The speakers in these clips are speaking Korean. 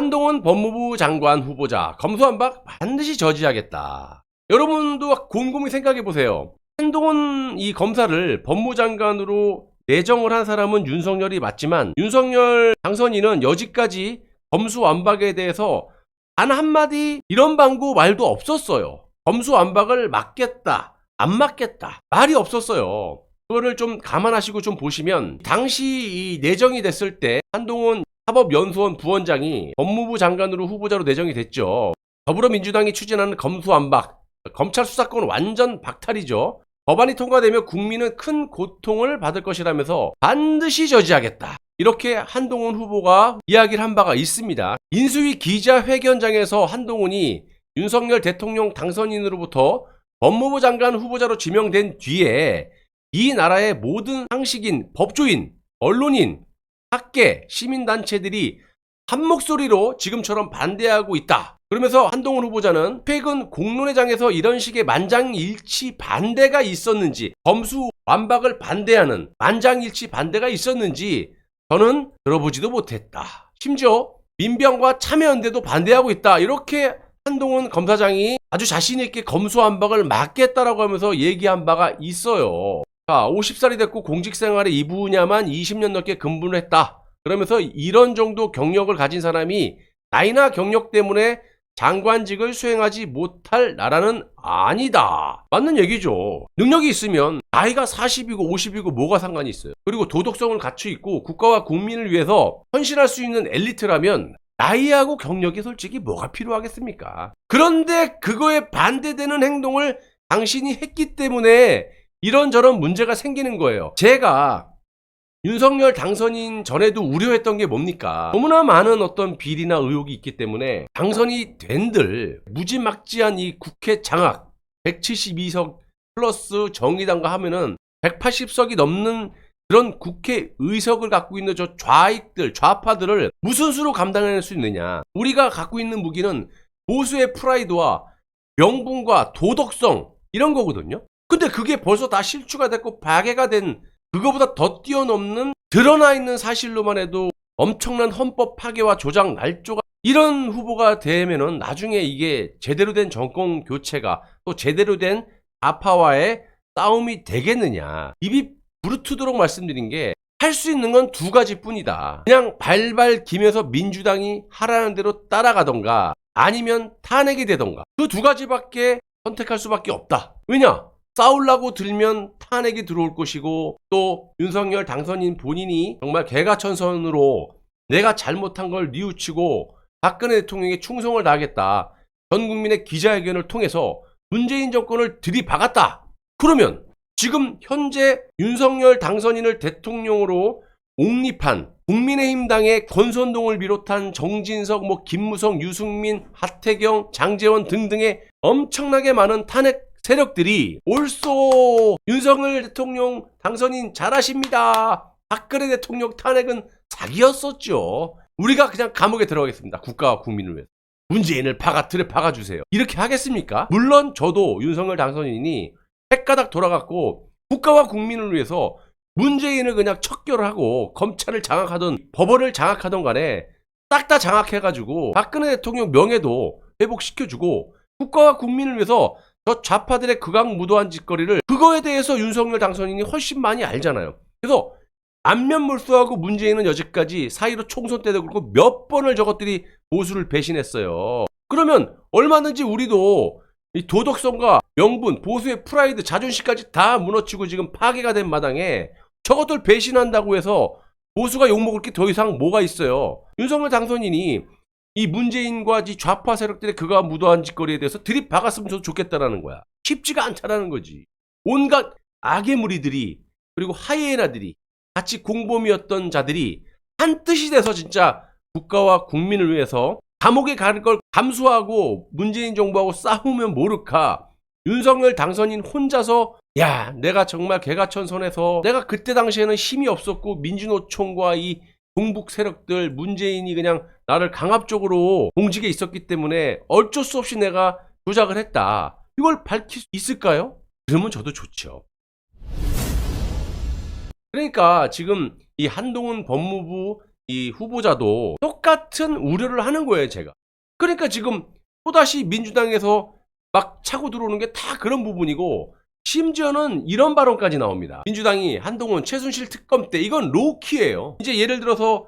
한동훈 법무부 장관 후보자 검수완박 반드시 저지하겠다. 여러분도 곰곰이 생각해보세요. 한동훈 이 검사를 법무장관으로 내정을 한 사람은 윤석열이 맞지만 윤석열 당선인은 여지까지 검수완박에 대해서 단 한마디 이런 방구 말도 없었어요. 검수완박을 막겠다, 안 막겠다 말이 없었어요. 그거를 좀 감안하시고 좀 보시면 당시 이 내정이 됐을 때 한동훈 사법연수원 부원장이 법무부 장관으로 후보자로 내정이 됐죠. 더불어민주당이 추진하는 검수완박, 검찰 수사권 완전 박탈이죠. 법안이 통과되면 국민은 큰 고통을 받을 것이라면서 반드시 저지하겠다. 이렇게 한동훈 후보가 이야기를 한 바가 있습니다. 인수위 기자회견장에서 한동훈이 윤석열 대통령 당선인으로부터 법무부 장관 후보자로 지명된 뒤에 이 나라의 모든 상식인, 법조인, 언론인, 학계, 시민단체들이 한 목소리로 지금처럼 반대하고 있다. 그러면서 한동훈 후보자는 최근 공론회장에서 이런 식의 만장일치 반대가 있었는지, 검수완박을 반대하는 만장일치 반대가 있었는지 저는 들어보지도 못했다. 심지어 민병과 참여연대도 반대하고 있다. 이렇게 한동훈 검사장이 아주 자신있게 검수완박을 막겠다라고 하면서 얘기한 바가 있어요. 자, 50살이 됐고 공직생활에 이 분야만 20년 넘게 근무를 했다. 그러면서 이런 정도 경력을 가진 사람이 나이나 경력 때문에 장관직을 수행하지 못할 나라는 아니다. 맞는 얘기죠. 능력이 있으면 나이가 40이고 50이고 뭐가 상관이 있어요. 그리고 도덕성을 갖추 있고 국가와 국민을 위해서 헌신할 수 있는 엘리트라면 나이하고 경력이 솔직히 뭐가 필요하겠습니까? 그런데 그거에 반대되는 행동을 당신이 했기 때문에 이런저런 문제가 생기는 거예요. 제가 윤석열 당선인 전에도 우려했던 게 뭡니까? 너무나 많은 어떤 비리나 의혹이 있기 때문에 당선이 된들 무지막지한 이 국회 장악 172석 플러스 정의당과 하면은 180석이 넘는 그런 국회의석을 갖고 있는 저 좌익들, 좌파들을 무슨 수로 감당해낼 수 있느냐. 우리가 갖고 있는 무기는 보수의 프라이드와 명분과 도덕성 이런 거거든요. 근데 그게 벌써 다 실추가 됐고 파괴가 된 그거보다 더 뛰어넘는 드러나 있는 사실로만 해도 엄청난 헌법 파괴와 조작 날조가 이런 후보가 되면은 나중에 이게 제대로 된 정권 교체가 또 제대로 된 좌파와의 싸움이 되겠느냐. 입이 부르트도록 말씀드린 게 할 수 있는 건 두 가지 뿐이다. 그냥 발발 기면서 민주당이 하라는 대로 따라가던가 아니면 탄핵이 되던가 그 두 가지밖에 선택할 수밖에 없다. 왜냐? 싸우려고 들면 탄핵이 들어올 것이고 또 윤석열 당선인 본인이 정말 개가천선으로 내가 잘못한 걸 뉘우치고 박근혜 대통령에게 충성을 다하겠다. 전 국민의 기자회견을 통해서 문재인 정권을 들이박았다. 그러면 지금 현재 윤석열 당선인을 대통령으로 옹립한 국민의힘당의 권선동을 비롯한 정진석, 김무성, 유승민, 하태경, 장제원 등등의 엄청나게 많은 탄핵 세력들이 옳소 윤석열 대통령 당선인 잘하십니다. 박근혜 대통령 탄핵은 사기였었죠. 우리가 그냥 감옥에 들어가겠습니다. 국가와 국민을 위해서. 문재인을 틀에 박아주세요. 이렇게 하겠습니까? 물론 저도 윤석열 당선인이 헷가닥 돌아갔고 국가와 국민을 위해서 문재인을 그냥 척결을 하고 검찰을 장악하던 법원을 장악하던 간에 싹 다 장악해가지고 박근혜 대통령 명예도 회복시켜주고 국가와 국민을 위해서 저 좌파들의 극악무도한 짓거리를 그거에 대해서 윤석열 당선인이 훨씬 많이 알잖아요. 그래서 안면몰수하고 문재인은 여지까지 사이로 총선 때도 그렇고 몇 번을 저것들이 보수를 배신했어요. 그러면 얼마든지 우리도 이 도덕성과 명분, 보수의 프라이드, 자존심까지 다 무너지고 지금 파괴가 된 마당에 저것들 배신한다고 해서 보수가 욕먹을 게 더 이상 뭐가 있어요. 윤석열 당선인이 이 문재인과 이 좌파 세력들의 극악무도한 짓거리에 대해서 들이박았으면 저도 좋겠다라는 거야. 쉽지가 않다라는 거지. 온갖 악의 무리들이 그리고 하이에나들이 같이 공범이었던 자들이 한뜻이 돼서 진짜 국가와 국민을 위해서 감옥에 갈 걸 감수하고 문재인 정부하고 싸우면 모를까. 윤석열 당선인 혼자서 야 내가 정말 개가천선해서 내가 그때 당시에는 힘이 없었고 민주노총과 이 동북 세력들 문재인이 그냥 나를 강압적으로 공직에 있었기 때문에 어쩔 수 없이 내가 조작을 했다. 이걸 밝힐 수 있을까요? 그러면 저도 좋죠. 그러니까 지금 이 한동훈 법무부 이 후보자도 똑같은 우려를 하는 거예요, 제가. 그러니까 지금 또다시 민주당에서 막 차고 들어오는 게 다 그런 부분이고, 심지어는 이런 발언까지 나옵니다. 민주당이 한동훈 최순실 특검 때 이건 로키예요. 이제 예를 들어서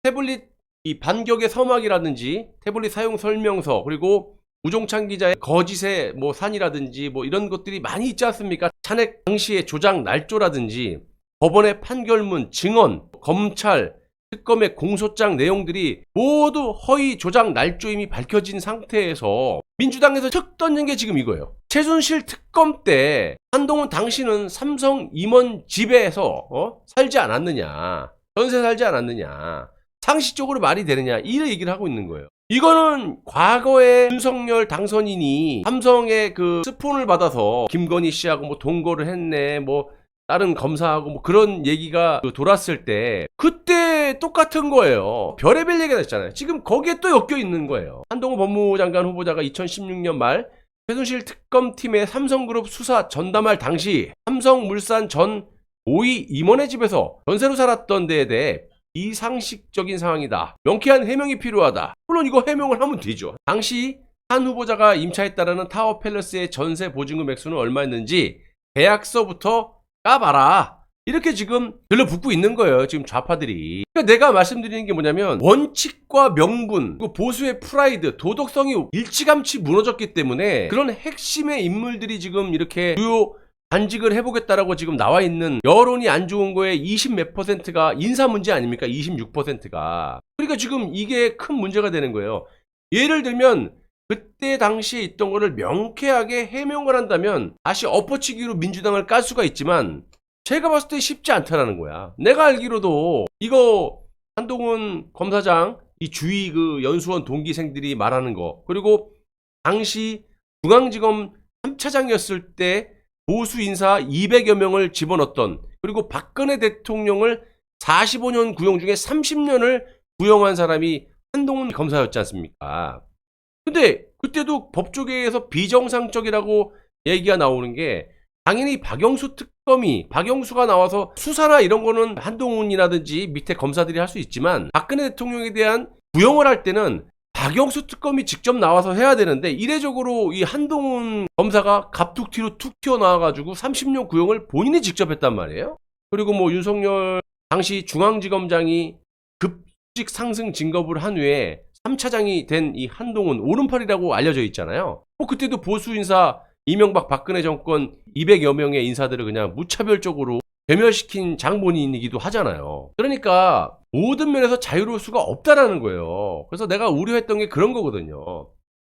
태블릿 이 반격의 서막이라든지 태블릿 사용 설명서, 그리고 우종찬 기자의 거짓의 뭐 산이라든지 뭐 이런 것들이 많이 있지 않습니까? 탄핵 당시의 조작 날조라든지 법원의 판결문, 증언, 검찰 특검의 공소장 내용들이 모두 허위 조작 날조임이 밝혀진 상태에서 민주당에서 툭 던진 게 지금 이거예요. 최순실 특검 때 한동훈 당신은 삼성 임원 집에서 살지 않았느냐, 전세 살지 않았느냐, 상식적으로 말이 되느냐, 이 얘기를 하고 있는 거예요. 이거는 과거에 윤석열 당선인이 삼성의 그 스폰을 받아서 김건희 씨하고 뭐 동거를 했네, 뭐 다른 검사하고 뭐 그런 얘기가 돌았을 때 그때 똑같은 거예요. 별의별 얘기가 됐잖아요. 지금 거기에 또 엮여 있는 거예요. 한동훈 법무장관 후보자가 2016년 말 최순실 특검팀의 삼성그룹 수사 전담할 당시 삼성물산 전 고위 임원의 집에서 전세로 살았던 데에 대해 비상식적인 상황이다, 명쾌한 해명이 필요하다. 물론 이거 해명을 하면 되죠. 당시 한 후보자가 임차했다라는 타워팰러스의 전세 보증금 액수는 얼마였는지 계약서부터 까봐라, 이렇게 지금 들러붙고 있는 거예요, 지금 좌파들이. 그러니까 내가 말씀드리는 게 뭐냐면, 원칙과 명분, 그리고 보수의 프라이드, 도덕성이 일찌감치 무너졌기 때문에 그런 핵심의 인물들이 지금 이렇게 주요 단직을 해보겠다라고 지금 나와 있는, 여론이 안 좋은 거에 20 몇 %가 인사 문제 아닙니까? 26%가. 그러니까 지금 이게 큰 문제가 되는 거예요. 예를 들면 그때 당시에 있던 거를 명쾌하게 해명을 한다면 다시 엎어치기로 민주당을 깔 수가 있지만, 제가 봤을 때 쉽지 않다라는 거야. 내가 알기로도 이거 한동훈 검사장 이 주위 그 연수원 동기생들이 말하는 거, 그리고 당시 중앙지검 3차장이었을 때 보수 인사 200여 명을 집어넣었던, 그리고 박근혜 대통령을 45년 구형 중에 30년을 구형한 사람이 한동훈 검사였지 않습니까? 근데 그때도 법조계에서 비정상적이라고 얘기가 나오는 게, 당연히 박영수 특검이, 박영수가 나와서 수사나 이런 거는 한동훈이라든지 밑에 검사들이 할 수 있지만, 박근혜 대통령에 대한 구형을 할 때는 박영수 특검이 직접 나와서 해야 되는데, 이례적으로 이 한동훈 검사가 갑툭튀로 툭 튀어나와가지고 30년 구형을 본인이 직접 했단 말이에요. 그리고 뭐 윤석열 당시 중앙지검장이 급직 상승 진급을 한 후에 3차장이 된 이 한동훈 오른팔이라고 알려져 있잖아요. 뭐 그때도 보수 인사 이명박 박근혜 정권 200여 명의 인사들을 그냥 무차별적으로 괴멸시킨 장본인이기도 하잖아요. 그러니까 모든 면에서 자유로울 수가 없다라는 거예요. 그래서 내가 우려했던 게 그런 거거든요.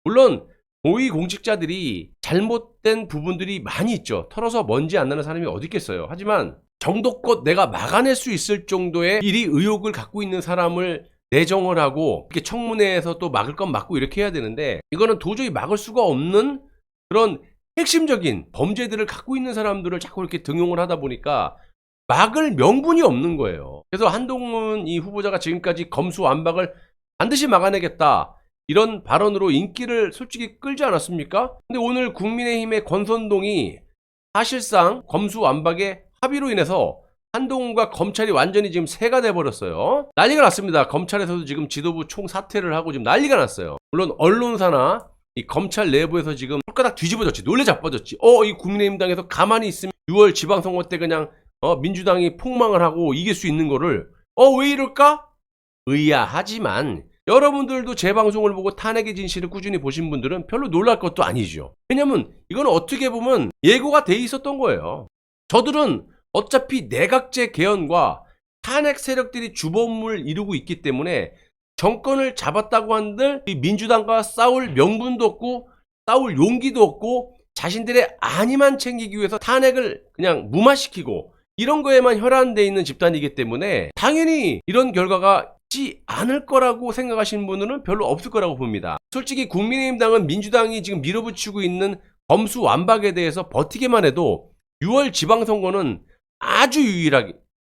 물론 고위 공직자들이 잘못된 부분들이 많이 있죠. 털어서 먼지 안 나는 사람이 어디 있겠어요. 하지만 정도껏 내가 막아낼 수 있을 정도의 일이 의혹을 갖고 있는 사람을 내정을 하고 이렇게 청문회에서 또 막을 건 막고 이렇게 해야 되는데, 이거는 도저히 막을 수가 없는 그런 핵심적인 범죄들을 갖고 있는 사람들을 자꾸 이렇게 등용을 하다 보니까 막을 명분이 없는 거예요. 그래서 한동훈 이 후보자가 지금까지 검수완박을 반드시 막아내겠다, 이런 발언으로 인기를 솔직히 끌지 않았습니까? 근데 오늘 국민의힘의 권선동이 사실상 검수완박의 합의로 인해서 한동훈과 검찰이 완전히 지금 새가 돼버렸어요. 난리가 났습니다. 검찰에서도 지금 지도부 총사퇴를 하고 지금 난리가 났어요. 물론 언론사나 이 검찰 내부에서 지금 손가락 뒤집어졌지, 놀래 자빠졌지. 이 국민의힘당에서 가만히 있으면 6월 지방선거 때 그냥 민주당이 폭망을 하고 이길 수 있는 거를 왜 이럴까? 의아하지만 여러분들도 제 방송을 보고 탄핵의 진실을 꾸준히 보신 분들은 별로 놀랄 것도 아니죠. 왜냐면 이건 어떻게 보면 예고가 돼 있었던 거예요. 저들은 어차피 내각제 개헌과 탄핵 세력들이 주범을 이루고 있기 때문에 정권을 잡았다고 한들 민주당과 싸울 명분도 없고 싸울 용기도 없고 자신들의 안위만 챙기기 위해서 탄핵을 그냥 무마시키고 이런 거에만 혈안돼 있는 집단이기 때문에 당연히 이런 결과가 있지 않을 거라고 생각하시는 분들은 별로 없을 거라고 봅니다. 솔직히 국민의힘당은 민주당이 지금 밀어붙이고 있는 검수완박에 대해서 버티기만 해도 6월 지방선거는 아주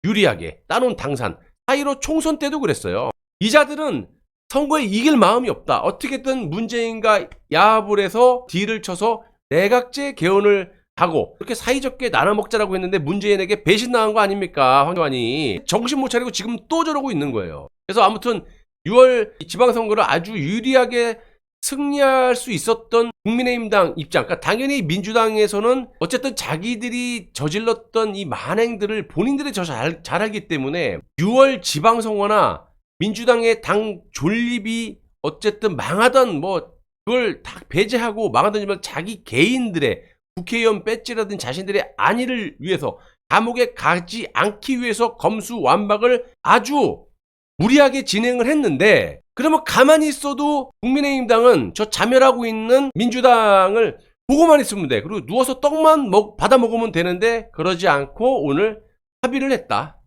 유리하게 따놓은 당산, 4.15 총선 때도 그랬어요. 이 자들은 선거에 이길 마음이 없다. 어떻게든 문재인과 야합을 해서 딜을 쳐서 내각제 개헌을 하고 그렇게 사이좋게 나눠먹자라고 했는데 문재인에게 배신당한 거 아닙니까? 황교안이 정신 못 차리고 지금 또 저러고 있는 거예요. 그래서 아무튼 6월 지방선거를 아주 유리하게 승리할 수 있었던 국민의힘당 입장, 그러니까 당연히 민주당에서는 어쨌든 자기들이 저질렀던 이 만행들을 본인들이 잘 알기 때문에 6월 지방선거나 민주당의 당 존립이 어쨌든 망하던 뭐 그걸 다 배제하고 망하더니만 자기 개인들의 국회의원 배지라든 자신들의 안위를 위해서 감옥에 가지 않기 위해서 검수완박을 아주 무리하게 진행을 했는데, 그러면 가만히 있어도 국민의힘당은 저 자멸하고 있는 민주당을 보고만 있으면 돼. 그리고 누워서 떡만 받아 먹으면 되는데 그러지 않고 오늘 합의를 했다.